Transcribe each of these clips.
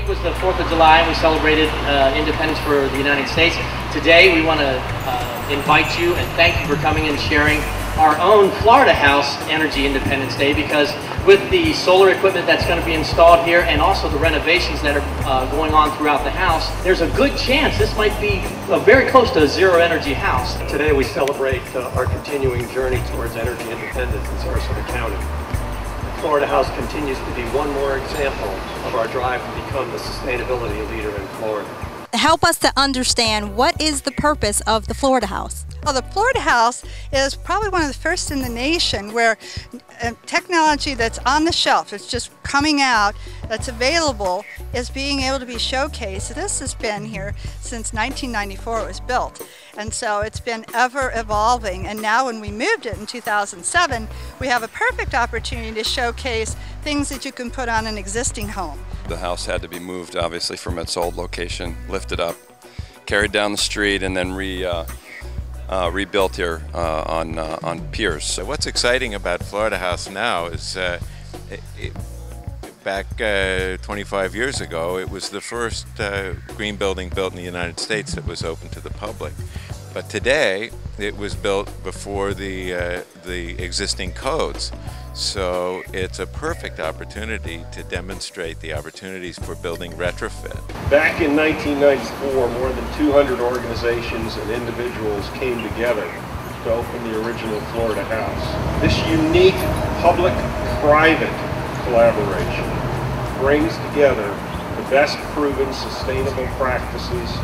was the 4th of July and we celebrated independence for the United States. Today we want to invite you and thank you for coming and sharing our own Florida House Energy Independence Day, because with the solar equipment that's going to be installed here and also the renovations that are going on throughout the house, there's a good chance this might be very close to a zero energy house. Today we celebrate our continuing journey towards energy independence in Sarasota County. The Florida House continues to be one more example of our drive to become the sustainability leader in Florida. Help us to understand, what is the purpose of the Florida House? Well, the Florida House is probably one of the first in the nation where technology that's on the shelf, it's just coming out, that's available, is being able to be showcased. This has been here since 1994 it was built. And so it's been ever evolving. And now when we moved it in 2007, we have a perfect opportunity to showcase things that you can put on an existing home. The house had to be moved, obviously, from its old location, lifted up, carried down the street, and then rebuilt here on piers. So what's exciting about Florida House now is back 25 years ago, it was the first green building built in the United States that was open to the public. But today, it was built before the existing codes. So it's a perfect opportunity to demonstrate the opportunities for building retrofit. Back in 1994, more than 200 organizations and individuals came together to open the original Florida House. This unique public-private collaboration brings together the best proven sustainable practices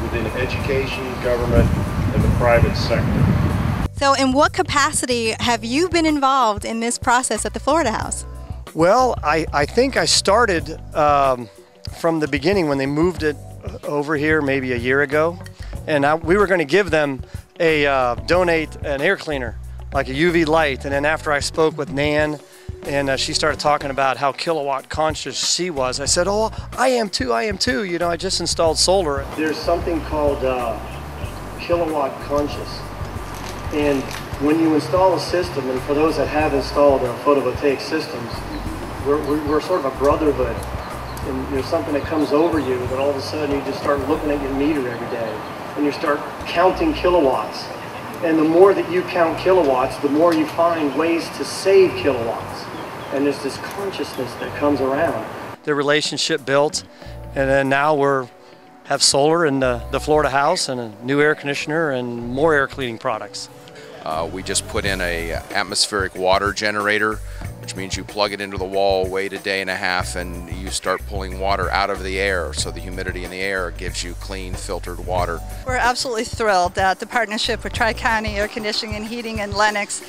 within education, government, and the private sector. So in what capacity have you been involved in this process at the Florida House? Well, I think I started from the beginning when they moved it over here maybe a year ago. And we were going to give them donate an air cleaner, like a UV light. And then after I spoke with Nan, and she started talking about how kilowatt conscious she was, I said, oh, I am too. You know, I just installed solar. There's something called kilowatt conscious. And when you install a system, and for those that have installed photovoltaic systems, we're sort of a brotherhood. And there's something that comes over you that all of a sudden you just start looking at your meter every day and you start counting kilowatts. And the more that you count kilowatts, the more you find ways to save kilowatts. And there's this consciousness that comes around. The relationship built, and then now we have solar in the Florida House and a new air conditioner and more air cleaning products. We just put in a atmospheric water generator, which means you plug it into the wall, wait a day and a half, and you start pulling water out of the air. So the humidity in the air gives you clean, filtered water. We're absolutely thrilled that the partnership with Tri-County Air Conditioning and Heating in Lenox,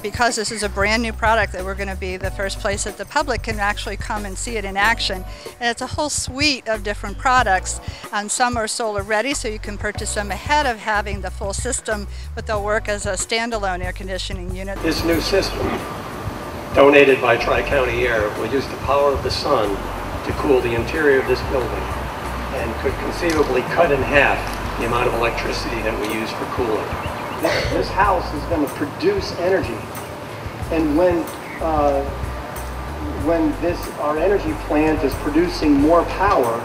because this is a brand new product, that we're going to be the first place that the public can actually come and see it in action. And it's a whole suite of different products, and some are solar ready, so you can purchase them ahead of having the full system, but they'll work as a standalone air conditioning unit. This new system, donated by Tri-County Air, will use the power of the sun to cool the interior of this building and could conceivably cut in half the amount of electricity that we use for cooling. This house is going to produce energy, and when our energy plant is producing more power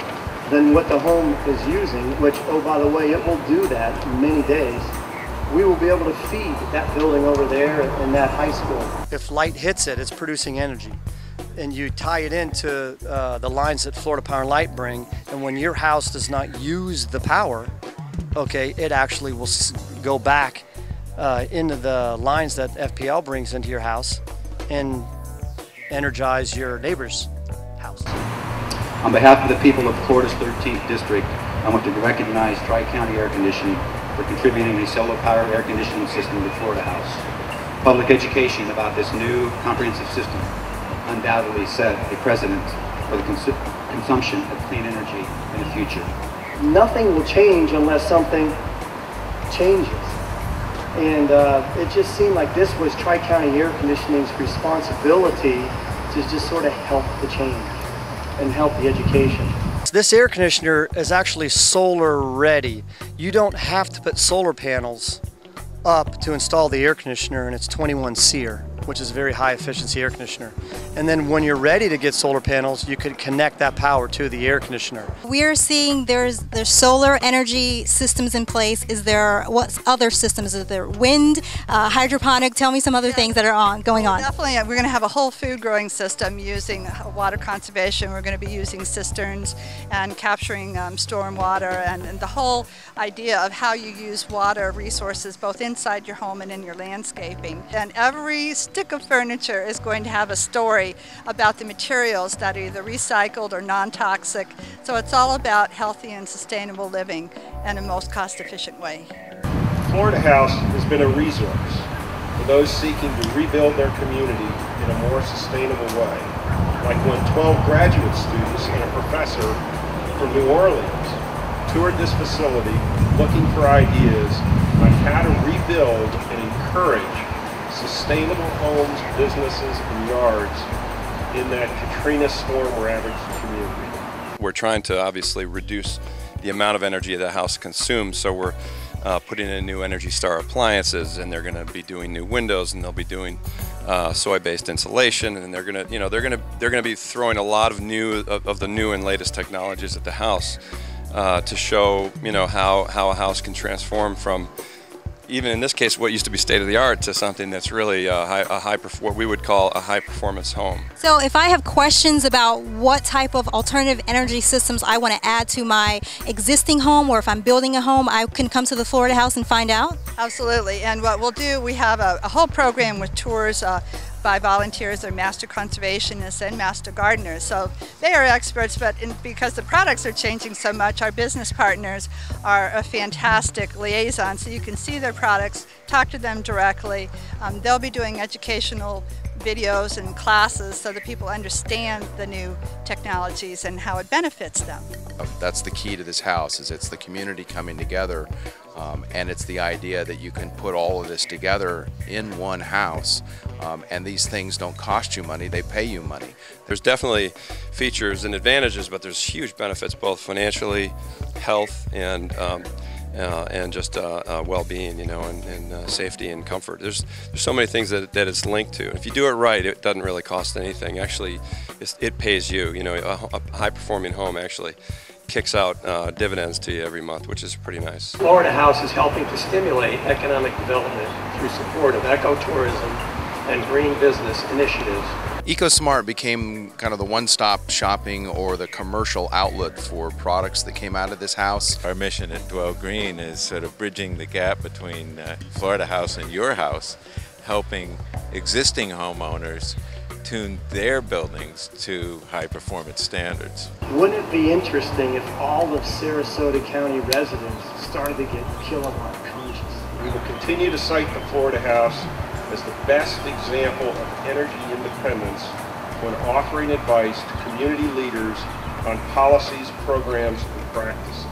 than what the home is using, which, oh, by the way, it will do that in many days, we will be able to feed that building over there and that high school. If light hits it, it's producing energy. And you tie it into the lines that Florida Power and Light bring, and when your house does not use the power, okay, it actually will go back into the lines that FPL brings into your house and energize your neighbor's house. On behalf of the people of Florida's 13th District, I want to recognize Tri-County Air Conditioning for contributing a solar-powered air conditioning system to Florida House. Public education about this new comprehensive system undoubtedly set a precedent for the consumption of clean energy in the future. Nothing will change unless something changes. And it just seemed like this was Tri-County Air Conditioning's responsibility to just sort of help the change and help the education. This air conditioner is actually solar ready. You don't have to put solar panels up to install the air conditioner, and it's 21 SEER. which is a very high efficiency air conditioner. And then when you're ready to get solar panels, you can connect that power to the air conditioner. We're seeing there's solar energy systems in place. Is there, what other systems? Is there wind, hydroponic? Tell me some other things that are going on. Definitely, we're going to have a whole food growing system using water conservation. We're going to be using cisterns and capturing storm water, and the whole idea of how you use water resources both inside your home and in your landscaping. And every stick of furniture is going to have a story about the materials that are either recycled or non-toxic. So it's all about healthy and sustainable living in a most cost-efficient way. Florida House has been a resource for those seeking to rebuild their community in a more sustainable way. Like when 12 graduate students and a professor from New Orleans toured this facility looking for ideas on how to rebuild and encourage sustainable homes, businesses, and yards in that Katrina storm-ravaged community. We're trying to obviously reduce the amount of energy the house consumes, so we're putting in new Energy Star appliances, and they're going to be doing new windows, and they'll be doing soy-based insulation, and they're going to be throwing a lot of the new and latest technologies at the house to show how a house can transform from, even in this case, what used to be state-of-the-art to something that's really what we would call a high-performance home. So if I have questions about what type of alternative energy systems I want to add to my existing home, or if I'm building a home, I can come to the Florida House and find out? Absolutely, and what we'll do, we have a whole program with tours by volunteers or master conservationists and master gardeners. So they are experts, but because the products are changing so much, our business partners are a fantastic liaison. So you can see their products, talk to them directly. They'll be doing educational videos and classes so that people understand the new technologies and how it benefits them. That's the key to this house, is it's the community coming together, and it's the idea that you can put all of this together in one house, and these things don't cost you money, they pay you money. There's definitely features and advantages, but there's huge benefits both financially, health, and just well-being, and safety and comfort. There's so many things that it's linked to. If you do it right, it doesn't really cost anything. Actually, it pays you. A high-performing home actually kicks out dividends to you every month, which is pretty nice. Florida House is helping to stimulate economic development through support of ecotourism and green business initiatives. EcoSmart became kind of the one-stop shopping or the commercial outlet for products that came out of this house. Our mission at Dwell Green is sort of bridging the gap between Florida House and your house, helping existing homeowners tune their buildings to high-performance standards. Wouldn't it be interesting if all of Sarasota County residents started to get kilowatt conscious? We will continue to cite the Florida House as the best example of energy independence when offering advice to community leaders on policies, programs, and practices.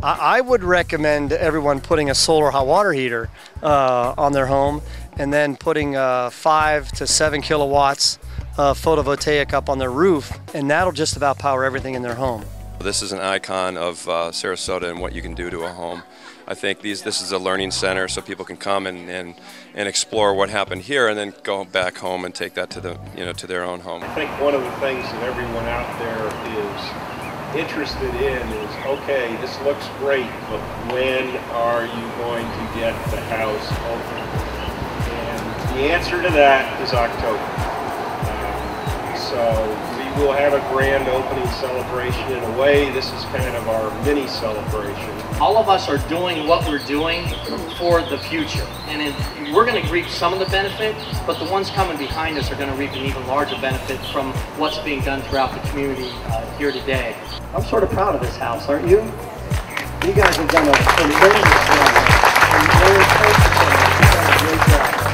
I would recommend everyone putting a solar hot water heater on their home, and then putting 5 to 7 kilowatts of photovoltaic up on their roof, and that'll just about power everything in their home. This is an icon of Sarasota and what you can do to a home. I think this is a learning center, so people can come and explore what happened here, and then go back home and take that to to their own home. I think one of the things that everyone out there is interested in is, okay, this looks great, but when are you going to get the house open? And the answer to that is October. So we will have a grand opening celebration. In a way, this is kind of our mini celebration. All of us are doing what we're doing for the future. And we're going to reap some of the benefit, but the ones coming behind us are going to reap an even larger benefit from what's being done throughout the community here today. I'm sort of proud of this house, aren't you? You guys have done a tremendous job. And Larry, thank you so much. You've done a great job.